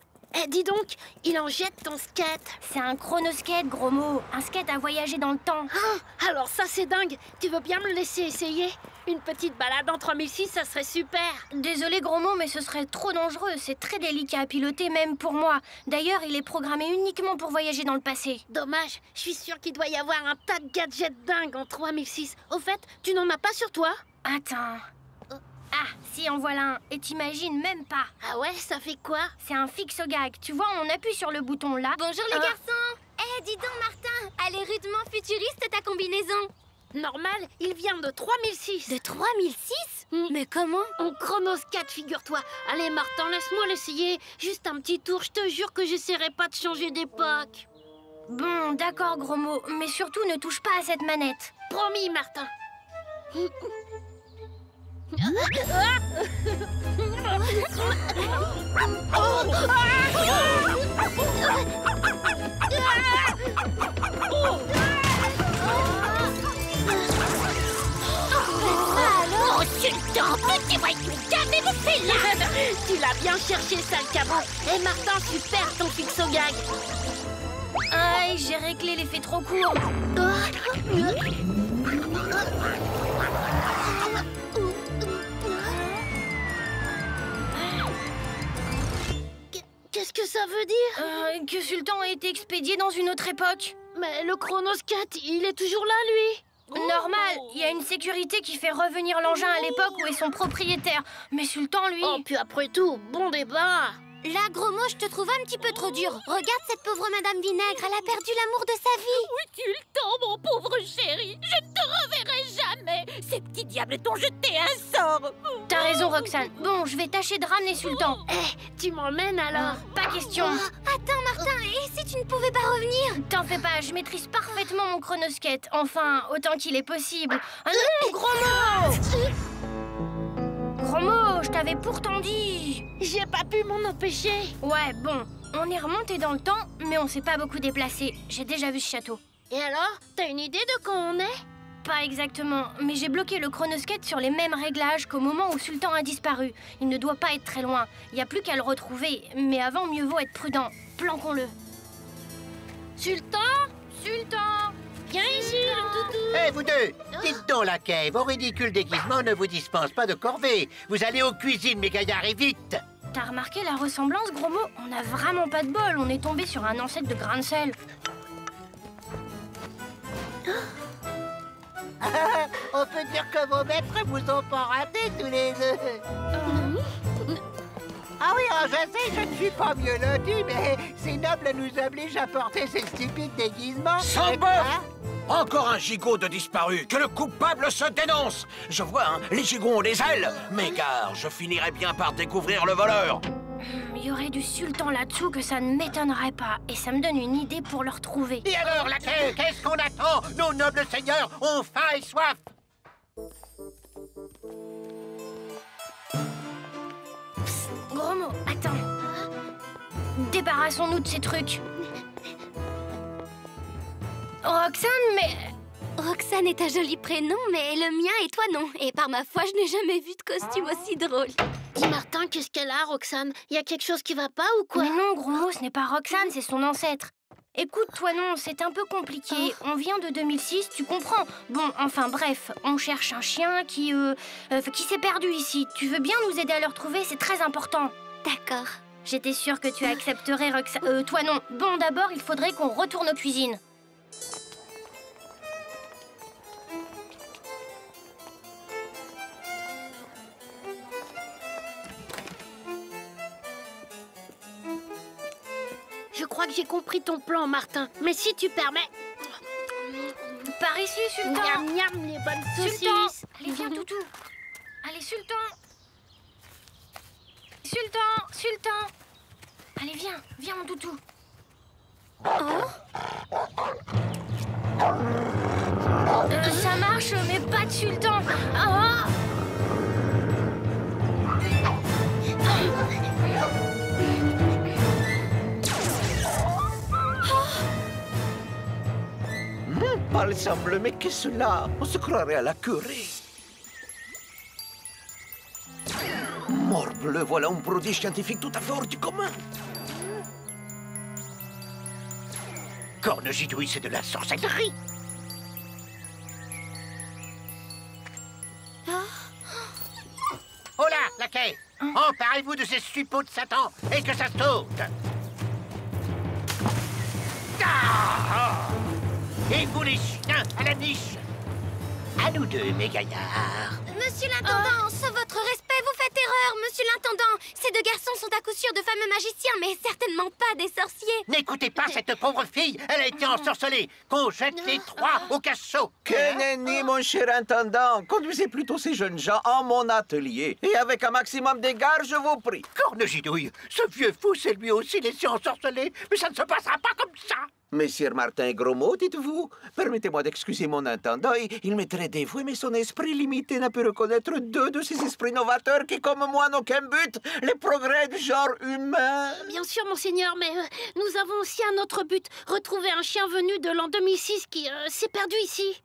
Dis donc, il en jette ton skate. C'est un chronoskate, gros mot. Un skate à voyager dans le temps. Ah, alors ça, c'est dingue. Tu veux bien me le laisser essayer? Une petite balade en 3006, ça serait super. Désolé, gros mot, mais ce serait trop dangereux. C'est très délicat à piloter, même pour moi. D'ailleurs, il est programmé uniquement pour voyager dans le passé. Dommage. Je suis sûre qu'il doit y avoir un tas de gadgets dingues en 3006. Au fait, tu n'en as pas sur toi? Attends. Ah, Si, en voilà un. Et t'imagines même pas. Ah ouais, ça fait quoi? C'est un fixo-gag. Tu vois, on appuie sur le bouton là. Bonjour les garçons. Eh, dis donc Martin, elle est rudement futuriste ta combinaison. Normal, il vient de 3006. De 3006? Mais comment? En chronoscat, figure-toi. Allez, Martin, laisse-moi l'essayer. Juste un petit tour, je te jure que j'essaierai pas de changer d'époque. Bon, d'accord, gros mot. Mais surtout, ne touche pas à cette manette. Promis, Martin. Oh, sultan, petit voyou, qu'avez-vous fait là? Tu l'as bien cherché, sale cabot. Eh, Martin, super ton fixo-gag. Aïe, j'ai réglé l'effet trop court. Qu'est-ce que ça veut dire? Que Sultan a été expédié dans une autre époque. Mais le chronoscat, il est toujours là, lui. Normal, il y a une sécurité qui fait revenir l'engin à l'époque où est son propriétaire. Mais Sultan, lui... Oh, puis après tout, bon débat. Là, gros mot, je te trouve un petit peu trop dur. Regarde cette pauvre Madame Vinaigre, elle a perdu l'amour de sa vie. Oui, Sultan, mon pauvre chéri, je ne te reverrai jamais. Ces petits diables t'ont jeté un sort. T'as raison, Roxane. Bon, je vais tâcher de ramener Sultan. Eh, tu m'emmènes alors? Pas question. Attends, Martin, et si tu ne pouvais pas revenir? T'en fais pas, je maîtrise parfaitement mon chronosquette. Enfin, autant qu'il est possible. Ah non, gros mot! Gros mot, je t'avais pourtant dit. J'ai pas pu m'en empêcher. Ouais, bon, on est remonté dans le temps, mais on s'est pas beaucoup déplacé. J'ai déjà vu ce château. Et alors, t'as une idée de quand on est? Pas exactement, mais j'ai bloqué le chronosquette sur les mêmes réglages qu'au moment où Sultan a disparu. Il ne doit pas être très loin. Il n'y a plus qu'à le retrouver. Mais avant, mieux vaut être prudent. Planquons-le. Sultan? Sultan! Viens ici, le toutou. Eh, vous deux, dites donc laquelle, vos ridicules déguisements ne vous dispensent pas de corvée. Vous allez aux cuisines, mes gaillards, et vite. T'as remarqué la ressemblance, gros mot? On a vraiment pas de bol. On est tombé sur un ancêtre de grain de sel. On peut dire que vos maîtres vous ont pas raté tous les deux. Ah oui, je sais, je ne suis pas mieux loti, mais ces nobles nous obligent à porter ces stupides déguisements. Sans bœuf! Encore un gigot de disparu, que le coupable se dénonce. Je vois, hein, les gigots ont des ailes. Mais gare, je finirai bien par découvrir le voleur. Il y aurait du Sultan là-dessous que ça ne m'étonnerait pas. Et ça me donne une idée pour le retrouver. Et alors, laquelle? Qu'est-ce qu'on attend? Nos nobles seigneurs ont faim et soif. Psst, gros mot, attends. Débarrassons-nous de ces trucs. Roxane, mais... Roxane est un joli prénom, mais le mien et toi non. Et par ma foi, je n'ai jamais vu de costume aussi drôle. Dis Martin, qu'est-ce qu'elle a, Roxane? Il y a quelque chose qui va pas ou quoi? Mais non, gros mot, ce n'est pas Roxane, c'est son ancêtre. Écoute, toi non, c'est un peu compliqué. On vient de 2006, tu comprends? Bon, enfin bref, on cherche un chien qui s'est perdu ici. Tu veux bien nous aider à le retrouver? C'est très important. D'accord. J'étais sûre que tu accepterais, Roxane. Toi non. Bon, d'abord, il faudrait qu'on retourne aux cuisines. Je crois que j'ai compris ton plan, Martin. Mais si tu permets... Par ici, Sultan. Miam, miam, les bonnes saucisses. Sultan. Allez, viens, toutou. Allez, Sultan. Sultan, Sultan. Allez, viens, viens, mon toutou. Ça marche, mais pas de Sultan. Palsamble, mais qu'est-ce là? On se croirait à la curée. Morbleu, voilà un prodige scientifique tout à fait hors du commun. Cornegidouille, c'est de la sorcellerie. Oh là, laquais, emparez-vous de ces suppôts de Satan et que ça saute. Et vous les chiens, à la niche. À nous deux, mes gaillards. Monsieur l'intendant, votre respect, vous faites la terreur, monsieur l'intendant. Ces deux garçons sont à coup sûr de fameux magiciens, mais certainement pas des sorciers. N'écoutez pas cette pauvre fille, elle a été ensorcelée. Qu'on jette les trois au cachot. Que nenni, mon cher intendant. Conduisez plutôt ces jeunes gens en mon atelier. Et avec un maximum d'égard, je vous prie. Cornegidouille, ce vieux fou s'est lui aussi laissé ensorceler. Mais ça ne se passera pas comme ça. Messire Martin Grosmot, dites-vous? Permettez-moi d'excuser mon intendant. Il m'est très dévoué, mais son esprit limité n'a pu reconnaître deux de ces esprits novateurs qui, comme moi, n'ont qu'un but, les progrès du genre humain. Bien sûr, monseigneur, mais nous avons aussi un autre but. Retrouver un chien venu de l'an 2006 qui s'est perdu ici.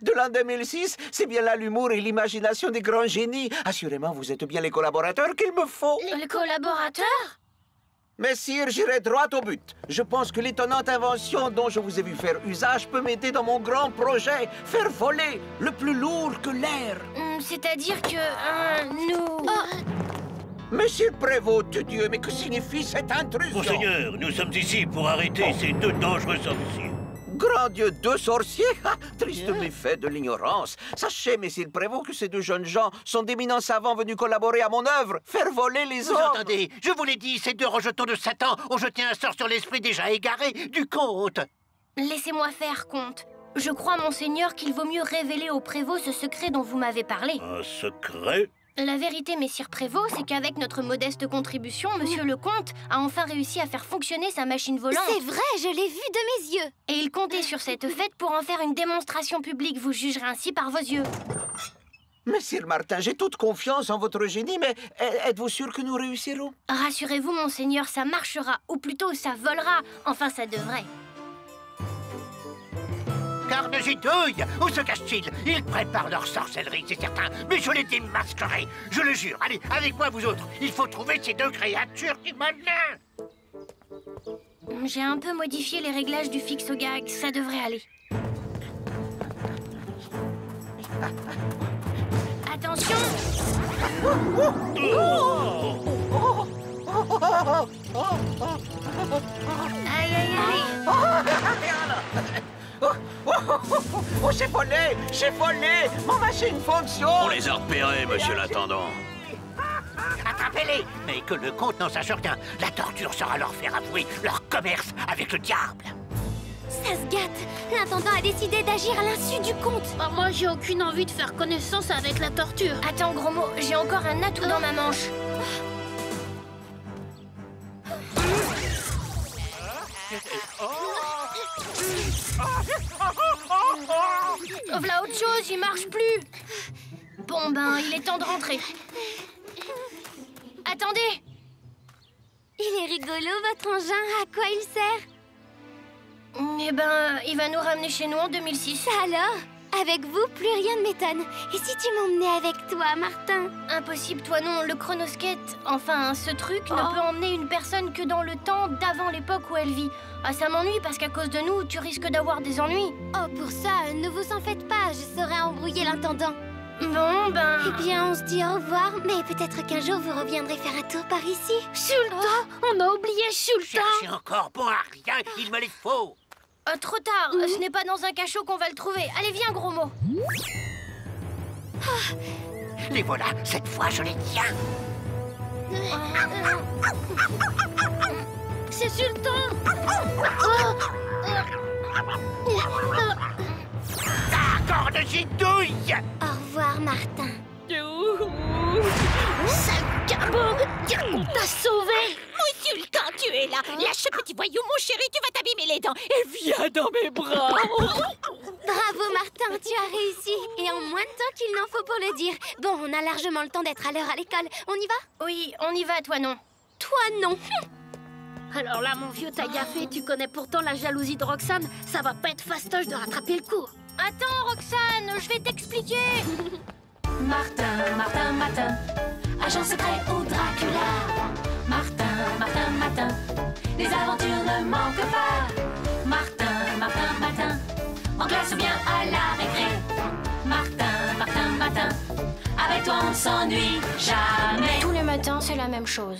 De l'an 2006, c'est bien là l'humour et l'imagination des grands génies. Assurément, vous êtes bien les collaborateurs qu'il me faut. Les collaborateurs? Messire, j'irai droit au but. Je pense que l'étonnante invention dont je vous ai vu faire usage peut m'aider dans mon grand projet, faire voler le plus lourd que l'air. C'est-à-dire que nous... Monsieur le prévôt de Dieu, mais que signifie cette intrusion? Monseigneur, nous sommes ici pour arrêter ces deux dangereux sorciers. Grand Dieu, deux sorciers? Ah, triste méfait de l'ignorance. Sachez, messieurs le prévôt, que ces deux jeunes gens sont d'éminents savants venus collaborer à mon œuvre, faire voler les hommes. Vous entendez? Je vous l'ai dit, ces deux rejetons de Satan ont jeté un sort sur l'esprit déjà égaré du comte. Laissez-moi faire, comte. Je crois, monseigneur, qu'il vaut mieux révéler au prévôt ce secret dont vous m'avez parlé. Un secret? La vérité, messire prévôt, c'est qu'avec notre modeste contribution, monsieur le comte a enfin réussi à faire fonctionner sa machine volante. C'est vrai, je l'ai vu de mes yeux. Et il comptait sur cette fête pour en faire une démonstration publique. Vous jugerez ainsi par vos yeux. Messire Martin, j'ai toute confiance en votre génie, mais êtes-vous sûr que nous réussirons? Rassurez-vous, monseigneur, ça marchera. Ou plutôt, ça volera. Enfin, ça devrait. Cornegidouille, où se cachent-ils? Ils préparent leur sorcellerie, c'est certain, mais je les démasquerai, je le jure. Allez, avec moi, vous autres. Il faut trouver ces deux créatures qui m'amenent. J'ai un peu modifié les réglages du fixe au gag, ça devrait aller. Attention! Aïe, aïe, aïe! Oh, j'ai volé! J'ai volé! Mon machine fonctionne! On les a repérés, monsieur l'intendant. Attrapez-les! Mais que le comte n'en sache rien. La torture sera leur faire avouer leur commerce avec le diable. Ça se gâte. L'intendant a décidé d'agir à l'insu du comte. Moi, j'ai aucune envie de faire connaissance avec la torture. Attends, gros mot, j'ai encore un atout dans ma manche. Voilà autre chose, il marche plus. Bon ben, il est temps de rentrer. Attendez. Il est rigolo, votre engin. À quoi il sert? Eh ben, il va nous ramener chez nous en 2006. Alors? Avec vous, plus rien ne m'étonne. Et si tu m'emmenais avec toi, Martin? Impossible, toi non. Le chronoskate, enfin, ce truc ne peut emmener une personne que dans le temps d'avant l'époque où elle vit. Ah, ça m'ennuie parce qu'à cause de nous, tu risques d'avoir des ennuis. Oh, pour ça, ne vous en faites pas. Je saurai embrouiller l'intendant. Bon, ben... Eh bien, on se dit au revoir. Mais peut-être qu'un jour, vous reviendrez faire un tour par ici. Sultan! On a oublié Sultan! Cherchez encore bon à rien, il me les faut. Trop tard, ce n'est pas dans un cachot qu'on va le trouver. Allez, viens, gros mot. Les voilà, cette fois je les tiens. C'est Sultan! Cornegidouille! Au revoir, Martin. Sale cabot! On t'a sauvé! Sultan, tu es là! Lâche ce petit voyou, mon chéri, tu vas t'abîmer les dents! Et viens dans mes bras! Bravo, Martin, tu as réussi! Et en moins de temps qu'il n'en faut pour le dire. Bon, on a largement le temps d'être à l'heure à l'école. On y va? Oui, on y va, toi non. Toi non! Alors là, mon vieux, t'as gaffé, tu connais pourtant la jalousie de Roxane. Ça va pas être fastoche de rattraper le coup. Attends, Roxane, je vais t'expliquer. Martin, Martin, Martin, agent secret ou Dracula. Martin, Martin, Martin, les aventures ne manquent pas. Martin, Martin, Martin, en classe ou bien à la récré. Martin, Martin, Martin, avec toi on ne s'ennuie jamais. Tous les matins, c'est la même chose.